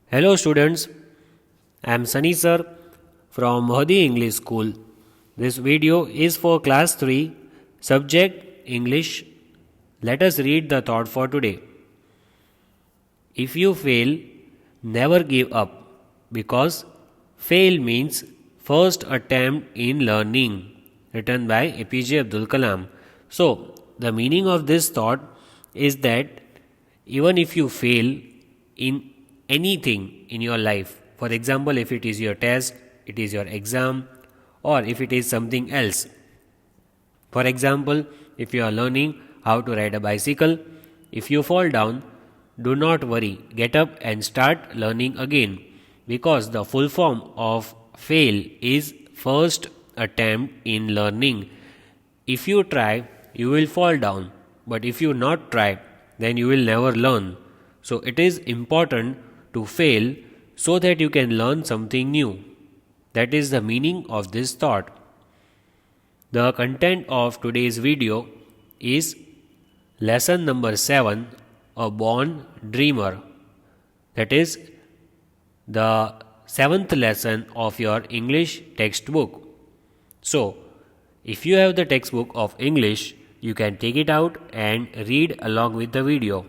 Hello students, I am Sunny sir from Mahdi English School. This video is for class 3, subject English. Let us read the thought for today. If you fail, never give up because fail means first attempt in learning. Written by APJ Abdul Kalam. So, the meaning of this thought is that even if you fail in anything in your life, for example, if it is your test, it is your exam, or if it is something else. For example, if you are learning how to ride a bicycle, if you fall down, do not worry, get up and start learning again because the full form of fail is first attempt in learning. If you try, you will fall down, but if you not try, then you will never learn. So it is important to fail so that you can learn something new. That is the meaning of this thought. The content of today's video is lesson number 7, A Born Dreamer. That is the 7th lesson of your English textbook. So, if you have the textbook of English, you can take it out and read along with the video.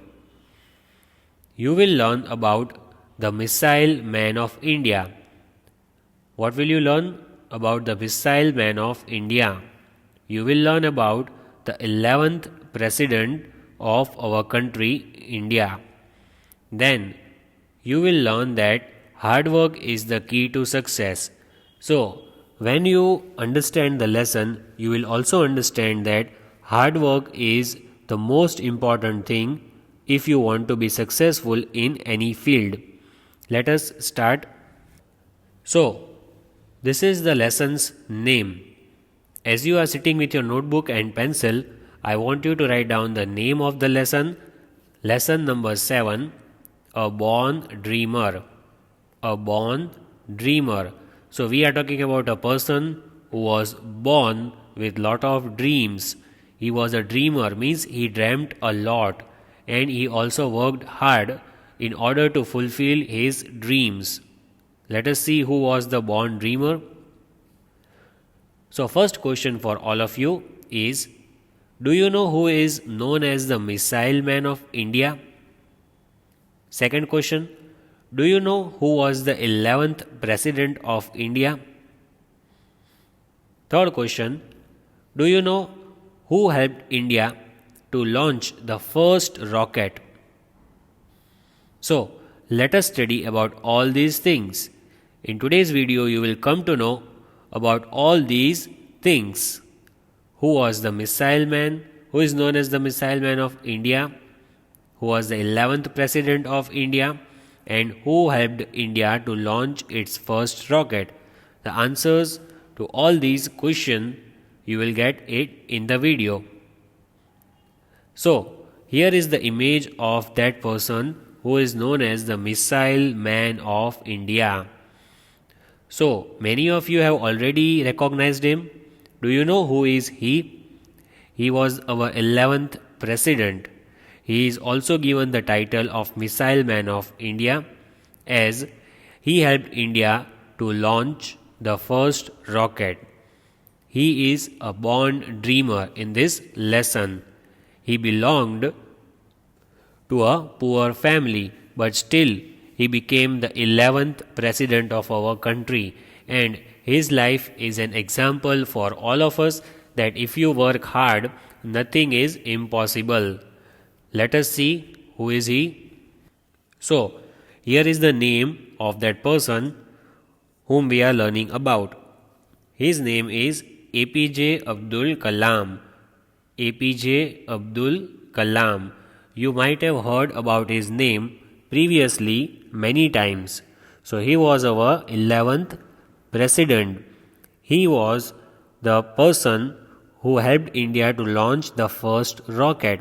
You will learn about the Missile Man of India. What will you learn about the Missile Man of India? You will learn about the 11th President of our country, India. Then, you will learn that hard work is the key to success. So, when you understand the lesson, you will also understand that hard work is the most important thing if you want to be successful in any field. Let us start. So, this is the lesson's name. As you are sitting with your notebook and pencil, I want you to write down the name of the lesson. Lesson number 7, A Born Dreamer. A born dreamer. So we are talking about a person who was born with lot of dreams. He was a dreamer, means he dreamt a lot, and he also worked hard in order to fulfill his dreams. Let us see who was the born dreamer. So first question for all of you is, do you know who is known as the Missile Man of India? Second question, do you know who was the 11th President of India? Third question, do you know who helped India to launch the first rocket? So, let us study about all these things. In today's video, you will come to know about all these things. Who was the Missile Man? Who is known as the Missile Man of India? Who was the 11th President of India? And who helped India to launch its first rocket? The answers to all these questions you will get it in the video. So, here is the image of that person who is known as the Missile Man of India. So, many of you have already recognized him. Do you know who is he? He was our 11th President. He is also given the title of Missile Man of India as he helped India to launch the first rocket. He is a born dreamer in this lesson. He belonged to a poor family, but still he became the 11th President of our country, and his life is an example for all of us that if you work hard, nothing is impossible. Let us see who is he. So, here is the name of that person whom we are learning about. His name is APJ Abdul Kalam. APJ Abdul Kalam. You might have heard about his name previously many times. So, he was our 11th President. He was the person who helped India to launch the first rocket,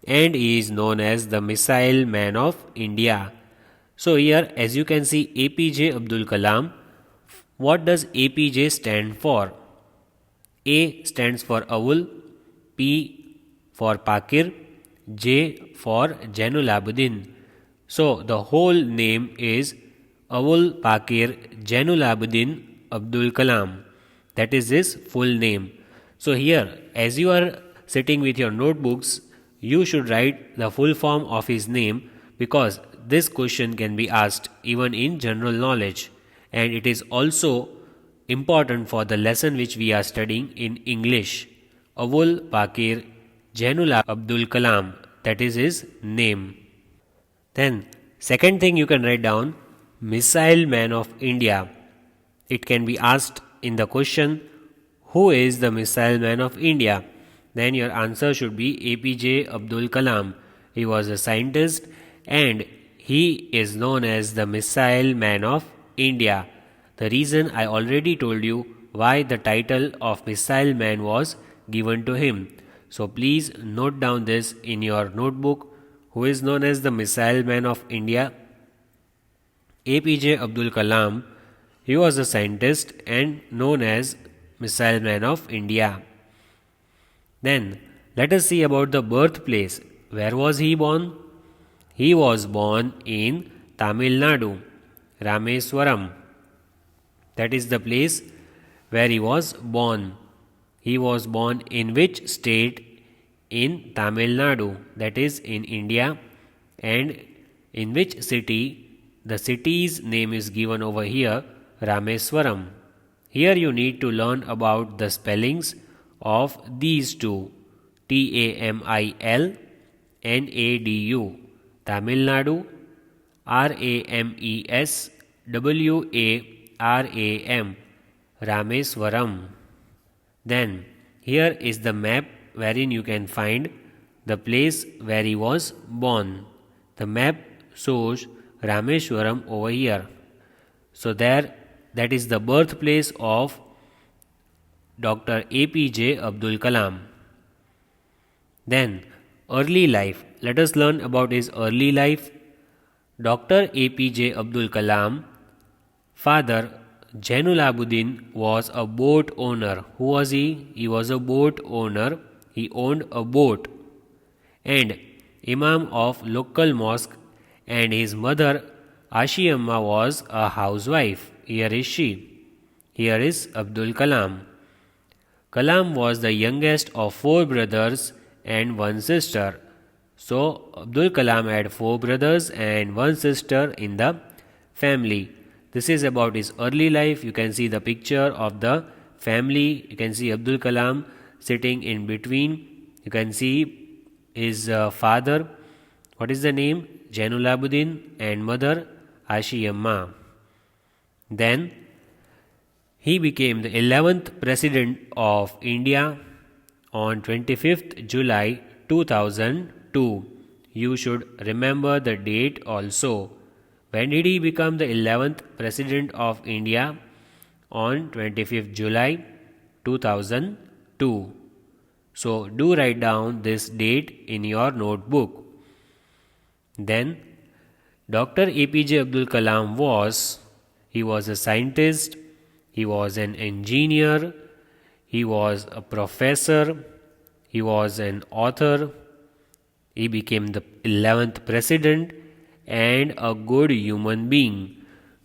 and he is known as the Missile Man of India. So here, as you can see, APJ Abdul Kalam. What does APJ stand for? A stands for Awul, P for Pakir, J for Jainul Abidin. So the whole name is Abul Pakir Jainulabudin Abdul Kalam. That is his full name. So here, as you are sitting with your notebooks, you should write the full form of his name, because this question can be asked even in general knowledge, and it is also important for the lesson which we are studying in English. Abul Pakir Jainullah Abdul Kalam, that is his name. Then, second thing you can write down, Missile Man of India. It can be asked in the question, who is the Missile Man of India? Then your answer should be APJ Abdul Kalam. He was a scientist and he is known as the Missile Man of India. The reason I already told you why the title of Missile Man was given to him. So please note down this in your notebook. Who is known as the Missile Man of India? APJ Abdul Kalam. He was a scientist and known as Missile Man of India. Then let us see about the birthplace. Where was he born? He was born in Tamil Nadu, Rameswaram. That is the place where he was born. He was born in which state? In Tamil Nadu, that is in India. And in which city? The city's name is given over here, Rameswaram. Here you need to learn about the spellings of these two, Tamil Nadu, Tamil Nadu, Rameswaram, Rameswaram. Then here is the map wherein you can find the place where he was born. The map shows Rameswaram over here. So that is the birthplace of Dr. APJ Abdul Kalam. Then early life. Let us learn about his early life. Dr. APJ Abdul Kalam, father Jainulabudin, was a boat owner. Who was he? He was a boat owner. He owned a boat. And Imam of local mosque, and his mother Ashiyamma was a housewife. Here is she. Here is Abdul Kalam. Kalam was the youngest of 4 brothers and 1 sister. So Abdul Kalam had 4 brothers and 1 sister in the family. This is about his early life. You can see the picture of the family. You can see Abdul Kalam sitting in between. You can see his father. What is the name? Jainulabudin, and mother Ashiyamma. Then he became the 11th President of India on 25th July 2002. You should remember the date also. When did he become the 11th President of India? On 25th July 2002. So do write down this date in your notebook. Then Dr. APJ Abdul Kalam was a scientist, he was an engineer, he was a professor, he was an author, he became the 11th president and a good human being.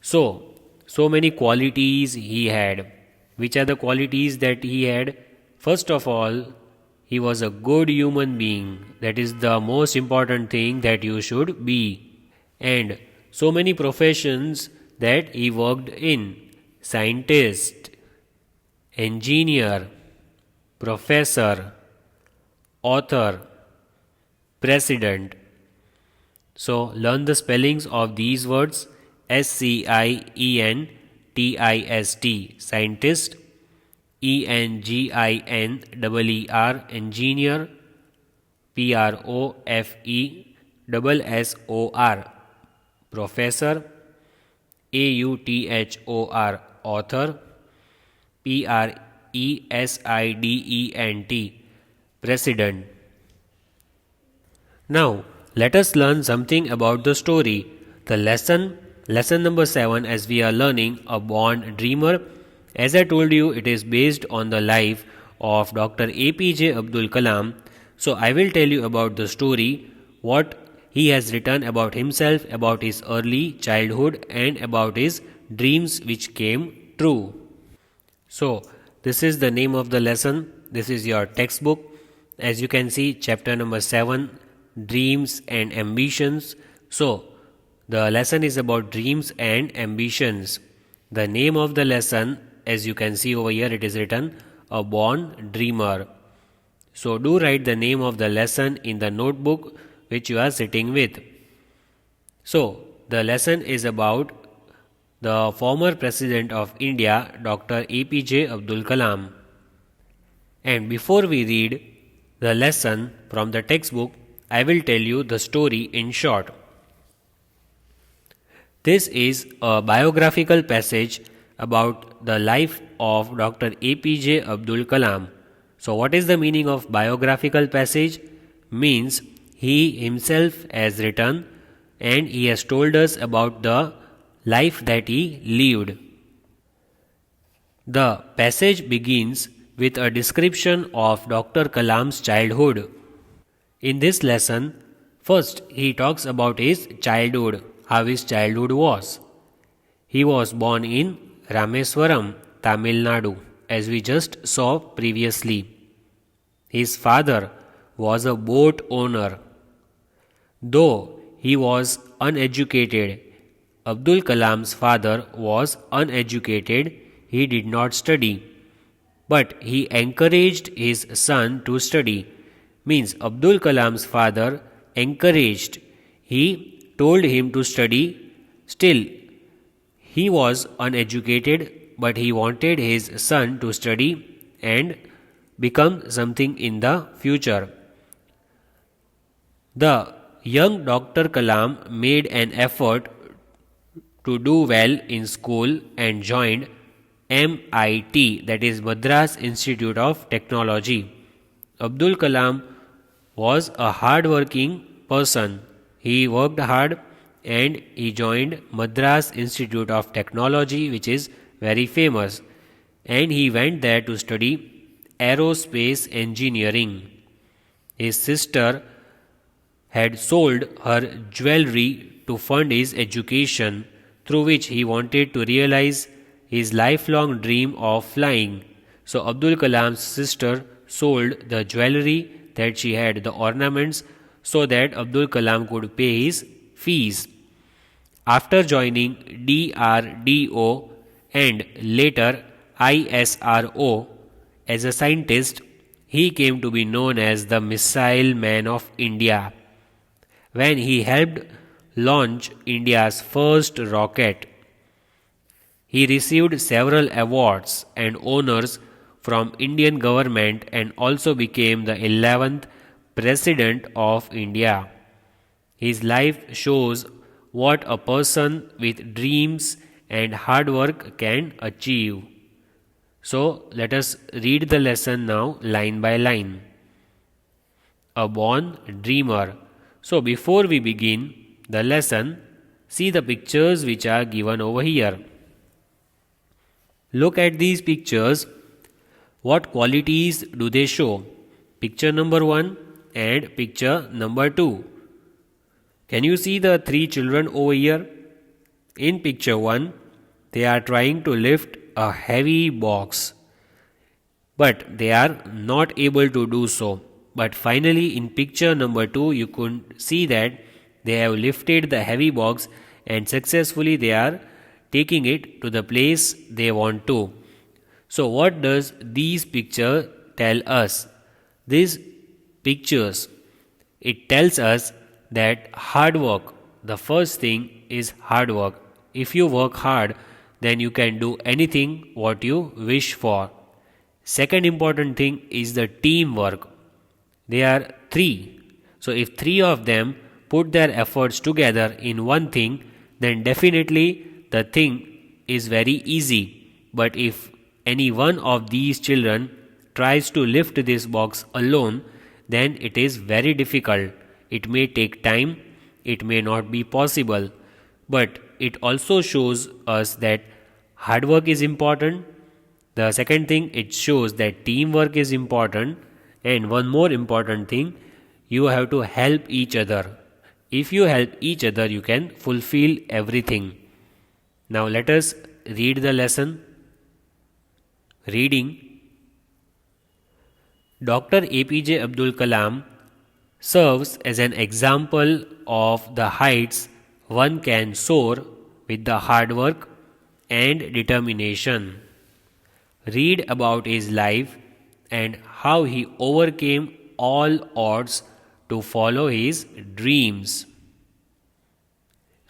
So many qualities he had. Which are the qualities that he had? First of all, he was a good human being. That is the most important thing that you should be. And so many professions that he worked in: scientist, engineer, professor, author, president. So learn the spellings of these words: SCIENTIST, scientist, ENGINEER, engineer, PROFESSOR, professor, AUTHOR, author, PRESIDENT, president. Now let us learn something about the story. The lesson number 7, as we are learning a born dreamer. As I told you, it is based on the life of Dr. APJ Abdul Kalam. So I will tell you about the story, what he has written about himself, about his early childhood, and about his dreams which came true. So, this is the name of the lesson. This is your textbook. As you can see, chapter number 7, Dreams and Ambitions. So, the lesson is about dreams and ambitions. The name of the lesson, as you can see over here, it is written A Born Dreamer. So, do write the name of the lesson in the notebook which you are sitting with. So, the lesson is about the former President of India, Dr. APJ Abdul Kalam. And before we read the lesson from the textbook, I will tell you the story in short. This is a biographical passage about the life of Dr. APJ Abdul Kalam. So, what is the meaning of biographical passage? Means he himself has written and he has told us about the life that he lived. The passage begins with a description of Dr. Kalam's childhood. In this lesson, first he talks about his childhood, how his childhood was. He was born in Rameswaram, Tamil Nadu, as we just saw previously. His father was a boat owner. Though he was uneducated, Abdul Kalam's father was uneducated, he did not study. But he encouraged his son to study. Means Abdul Kalam's father encouraged, he told him to study. Still, he was uneducated, but he wanted his son to study and become something in the future. The young Dr. Kalam made an effort to do well in school and joined MIT, that is Madras Institute of Technology. Abdul Kalam was a hard-working person. He worked hard and he joined Madras Institute of Technology, which is very famous, and he went there to study aerospace engineering. His sister had sold her jewelry to fund his education, through which he wanted to realize his lifelong dream of flying. So Abdul Kalam's sister sold the jewelry that she had, the ornaments, so that Abdul Kalam could pay his fees. After joining DRDO and later ISRO as a scientist, he came to be known as the Missile Man of India when he helped launch India's first rocket. He received several awards and honors from Indian government and also became the 11th President of India. His life shows what a person with dreams and hard work can achieve. So let us read the lesson now line by line. A born dreamer. So before we begin the lesson, see the pictures which are given over here. Look at these pictures. What qualities do they show? Picture number 1 and picture number 2. Can you see the 3 children over here? In picture 1, they are trying to lift a heavy box, but they are not able to do so. But finally in picture number 2, you could see that they have lifted the heavy box and successfully they are taking it to the place they want to. So what does these pictures tell us? These pictures, it tells us that hard work, the first thing is hard work. If you work hard, then you can do anything what you wish for. Second important thing is the teamwork. There are 3. So if 3 of them put their efforts together in one thing, then definitely the thing is very easy. But if any one of these children tries to lift this box alone, then it is very difficult. It may take time, it may not be possible. But it also shows us that hard work is important. The second thing, it shows that teamwork is important. And one more important thing, you have to help each other. If you help each other, you can fulfill everything. Now let us read the lesson. Reading. Dr. APJ Abdul Kalam serves as an example of the heights one can soar with the hard work and determination. Read about his life and how he overcame all odds to follow his dreams.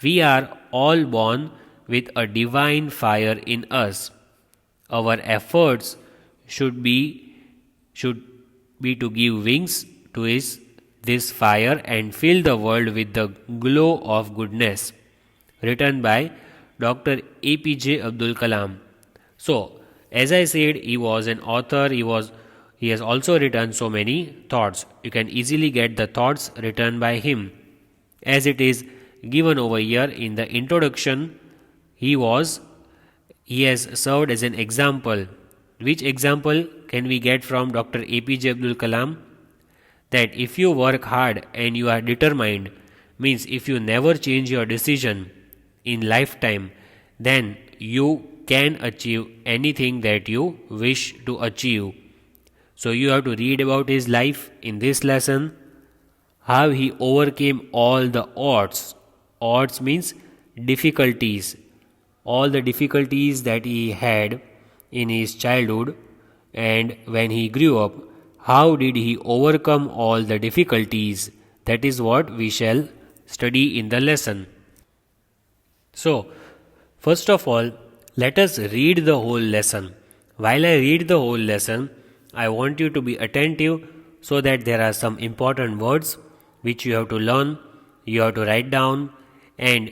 We are all born with a divine fire in us. Our efforts should be to give wings to this fire and fill the world with the glow of goodness. Written by Dr. APJ Abdul Kalam. So, as I said, he was an author. He has also written so many thoughts. You can easily get the thoughts written by him. As it is given over here in the introduction, he has served as an example. Which example can we get from Dr. APJ Abdul Kalam? That if you work hard and you are determined, means if you never change your decision in lifetime, then you can achieve anything that you wish to achieve. So you have to read about his life in this lesson, how he overcame all the odds. Odds means difficulties. All the difficulties that he had in his childhood and when he grew up, how did he overcome all the difficulties? That is what we shall study in the lesson. So, first of all, let us read the whole lesson. While I read the whole lesson, I want you to be attentive so that there are some important words which you have to learn, you have to write down, and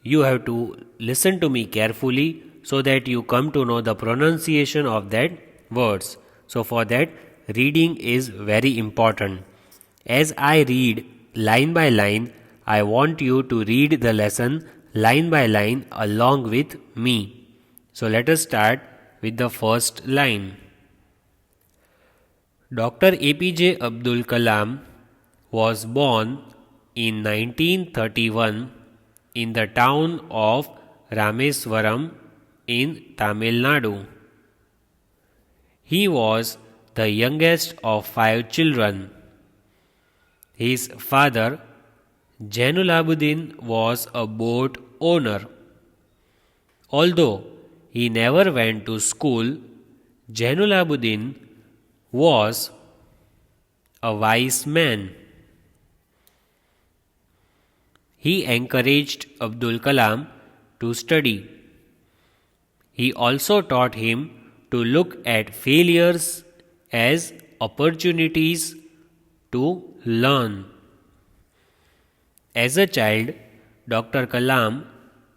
you have to listen to me carefully so that you come to know the pronunciation of that words. So for that, reading is very important. As I read line by line, I want you to read the lesson line by line along with me. So let us start with the first line. Dr. APJ Abdul Kalam was born in 1931 in the town of Rameswaram in Tamil Nadu. He was the youngest of 5 children. His father, Jainulabuddin, was a boat owner. Although he never went to school, Jainulabuddin was a wise man. He encouraged Abdul Kalam to study. He also taught him to look at failures as opportunities to learn. As a child, Dr. Kalam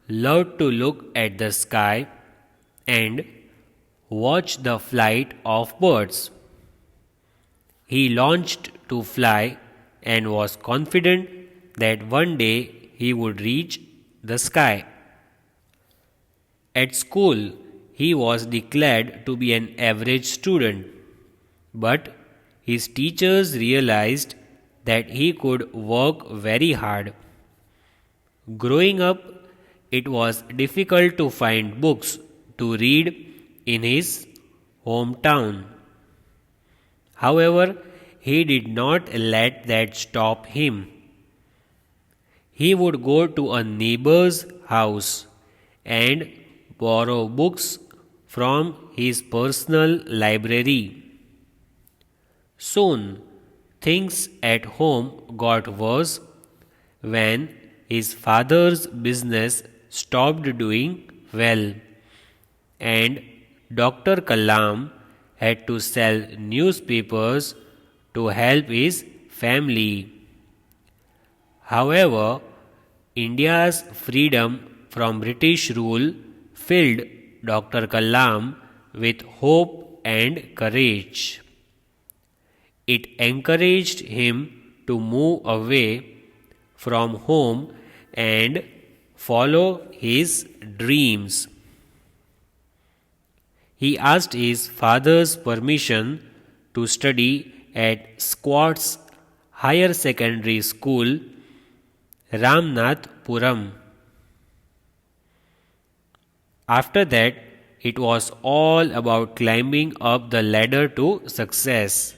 loved to look at the sky and watch the flight of birds. He launched to fly and was confident that one day he would reach the sky. At school, he was declared to be an average student, but his teachers realized that he could work very hard. Growing up, it was difficult to find books to read in his hometown. However, he did not let that stop him. He would go to a neighbor's house and borrow books from his personal library. Soon, things at home got worse when his father's business stopped doing well, and Dr. Kalam had to sell newspapers to help his family. However, India's freedom from British rule filled Dr. Kalam with hope and courage. It encouraged him to move away from home and follow his dreams. He asked his father's permission to study at Scott's Higher Secondary School, Ramnathpuram. After that, it was all about climbing up the ladder to success.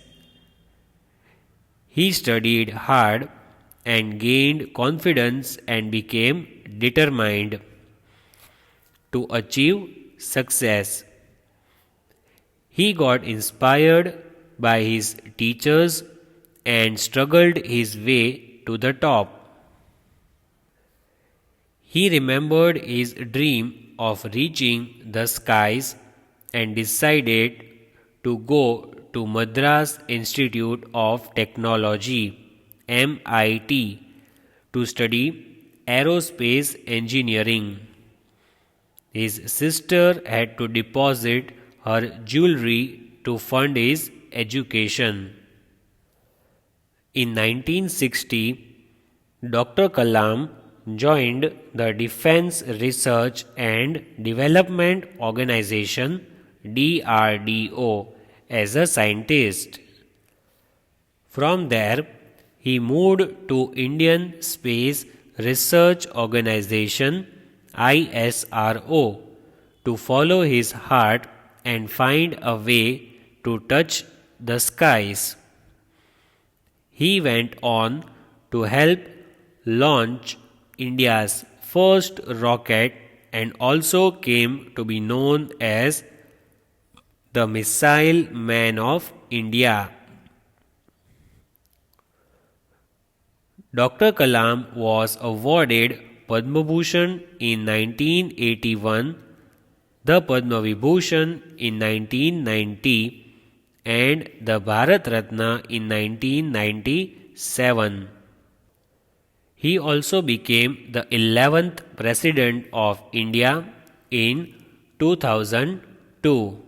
He studied hard and gained confidence and became determined to achieve success. He got inspired by his teachers and struggled his way to the top. He remembered his dream of reaching the skies and decided to go to Madras Institute of Technology MIT to study aerospace engineering. His sister had to deposit her jewelry to fund his education. In 1960, Dr. Kalam joined the Defense Research and Development Organization DRDO as a scientist. From there, he moved to Indian Space Research Organization ISRO to follow his heart and find a way to touch the skies. He went on to help launch India's first rocket and also came to be known as the Missile Man of India. Dr. Kalam was awarded Padma Bhushan in 1981, the Padma Vibhushan in 1990, and the Bharat Ratna in 1997. He also became the 11th President of India in 2002.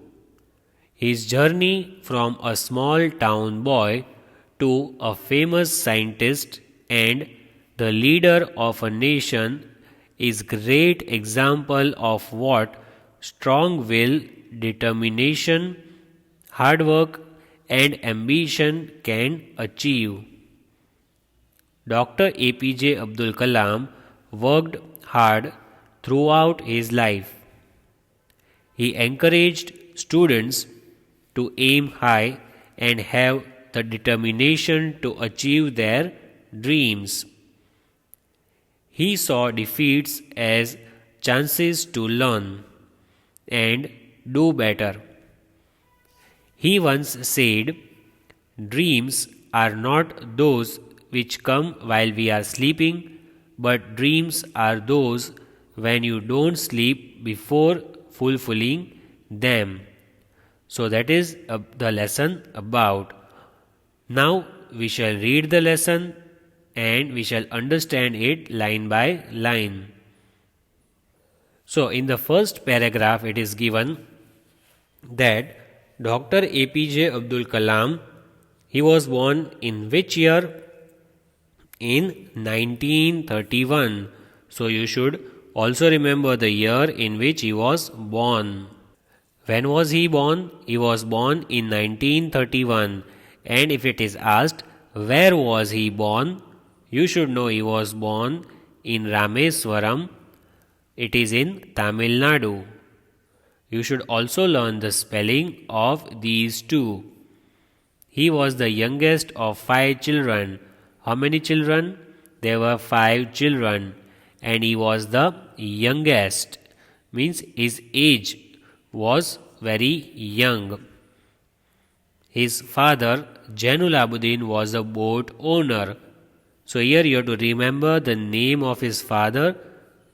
His journey from a small town boy to a famous scientist and the leader of a nation is great example of what strong will, determination, hard work and ambition can achieve. Dr. APJ Abdul Kalam worked hard throughout his life. He encouraged students to aim high and have the determination to achieve their dreams. He saw defeats as chances to learn and do better. He once said, "Dreams are not those which come while we are sleeping, but dreams are those when you don't sleep before fulfilling them." So that is the lesson about. Now we shall read the lesson and we shall understand it line by line. So in the first paragraph it is given that Dr. APJ Abdul Kalam, he was born in which year? In 1931. So you should also remember the year in which he was born. When was he born? He was born in 1931. And if it is asked, where was he born? You should know he was born in Rameswaram. It is in Tamil Nadu. You should also learn the spelling of these two. He was the youngest of 5 children. How many children? There were 5 children. And he was the youngest. Means his age was very young. His father, Jainul-Abidin, was a boat owner. So here you have to remember the name of his father,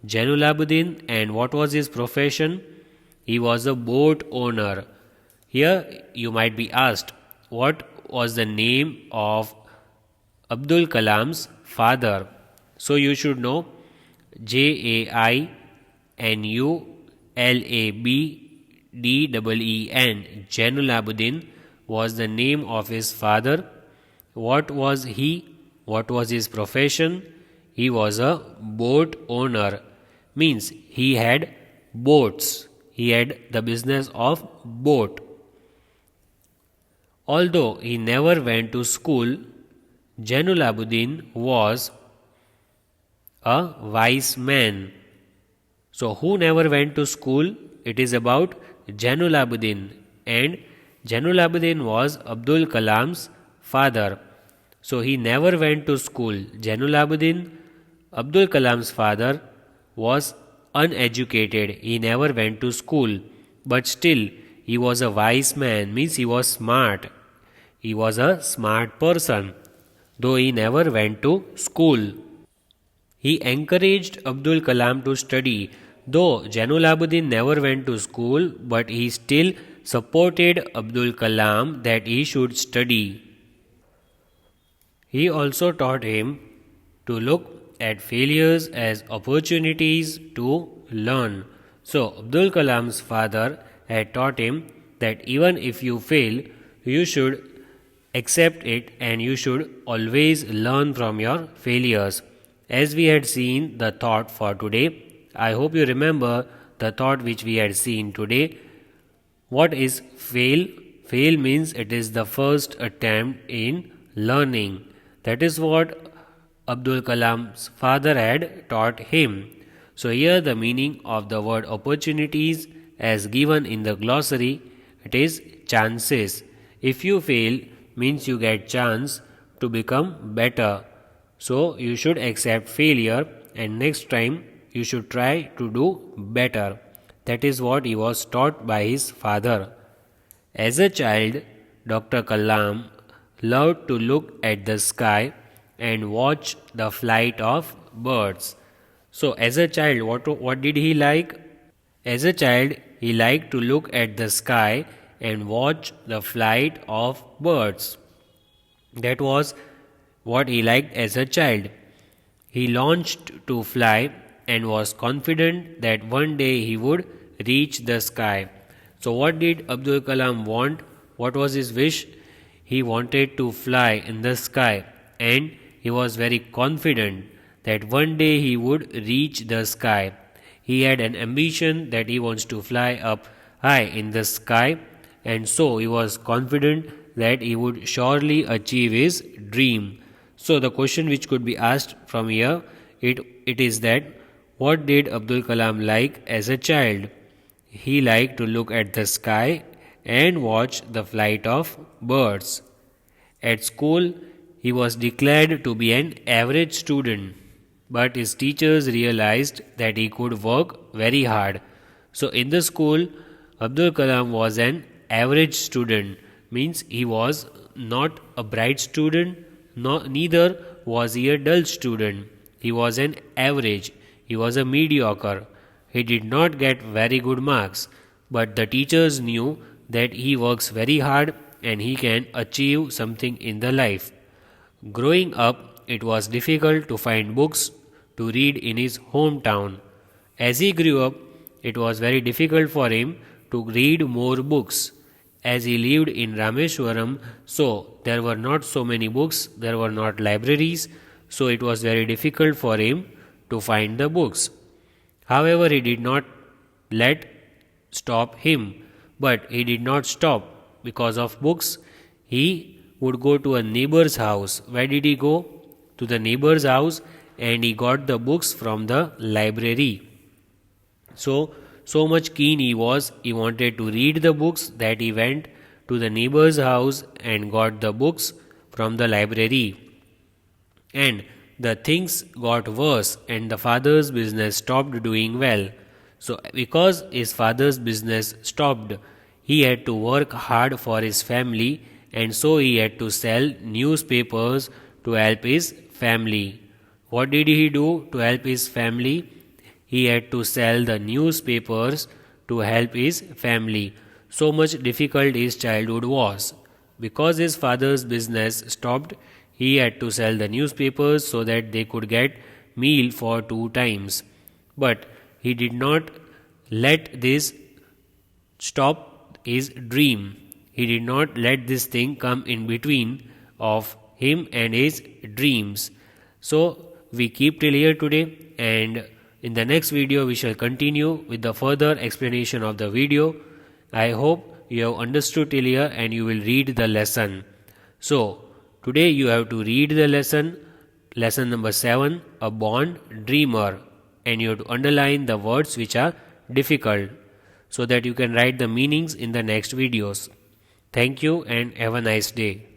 Jainul-Abidin, and what was his profession? He was a boat owner. Here you might be asked, what was the name of Abdul Kalam's father? So you should know Jainulabdin, Jainul-Abidin was the name of his father. What was he? What was his profession? He was a boat owner. Means he had boats. He had the business of boat. Although he never went to school, Jainul-Abidin was a wise man. So, who never went to school? It is about Jainul and Jainul was Abdul Kalam's father. So, he never went to school. Jainul Abdul Kalam's father, was uneducated. He never went to school. But still, he was a wise man, means he was smart. He was a smart person, though he never went to school. He encouraged Abdul Kalam to study. Though Jainul never went to school, but he still supported Abdul Kalam that he should study. He also taught him to look at failures as opportunities to learn. So, Abdul Kalam's father had taught him that even if you fail, you should accept it and you should always learn from your failures. As we had seen the thought for today, I hope you remember the thought which we had seen today. What is fail? Fail means it is the first attempt in learning. That is what Abdul Kalam's father had taught him. So, here the meaning of the word opportunities as given in the glossary, it is chances. If you fail, means you get chance to become better. So, you should accept failure and next time you should try to do better. That is what he was taught by his father. As a child, Dr. Kalam loved to look at the sky and watch the flight of birds. So, as a child, what did he like? As a child, he liked to look at the sky and watch the flight of birds. That was what he liked as a child. He launched to fly and was confident that one day he would reach the sky. So, what did Abdul Kalam want? What was his wish? He wanted to fly in the sky and he was very confident that one day he would reach the sky. He had an ambition that he wants to fly up high in the sky, and so he was confident that he would surely achieve his dream. So the question which could be asked from here, it is that what did Abdul Kalam like as a child? He liked to look at the sky and watch the flight of birds. At school, he was declared to be an average student, but his teachers realized that he could work very hard. So in the school, Abdul Kalam was an average student, means he was not a bright student, neither was he a dull student. He was an average, he was a mediocre. He did not get very good marks, but the teachers knew that he works very hard and he can achieve something in the life. Growing up, it was difficult to find books to read in his hometown. As he grew up, it was very difficult for him to read more books. As he lived in Rameshwaram, so there were not so many books, there were not libraries, so it was very difficult for him to find the books. However, he did not let stop him, but he did not stop because of books. He would go to a neighbor's house. Where did he go? To the neighbor's house, and he got the books from the library. So much keen he was, he wanted to read the books that he went to the neighbor's house and got the books from the library. And the things got worse and the father's business stopped doing well. So, because his father's business stopped, he had to work hard for his family, and so he had to sell newspapers to help his family. What did he do to help his family? He had to sell the newspapers to help his family. So much difficult his childhood was. Because his father's business stopped, he had to sell the newspapers so that they could get meal for 2 times. But he did not let this stop his dream. He did not let this thing come in between of him and his dreams. So we keep till here today, and in the next video we shall continue with the further explanation of the video. I hope you have understood till here and you will read the lesson. So today you have to read the lesson, Lesson number 7, a bond dreamer, and you have to underline the words which are difficult so that you can write the meanings in the next videos. Thank you and have a nice day.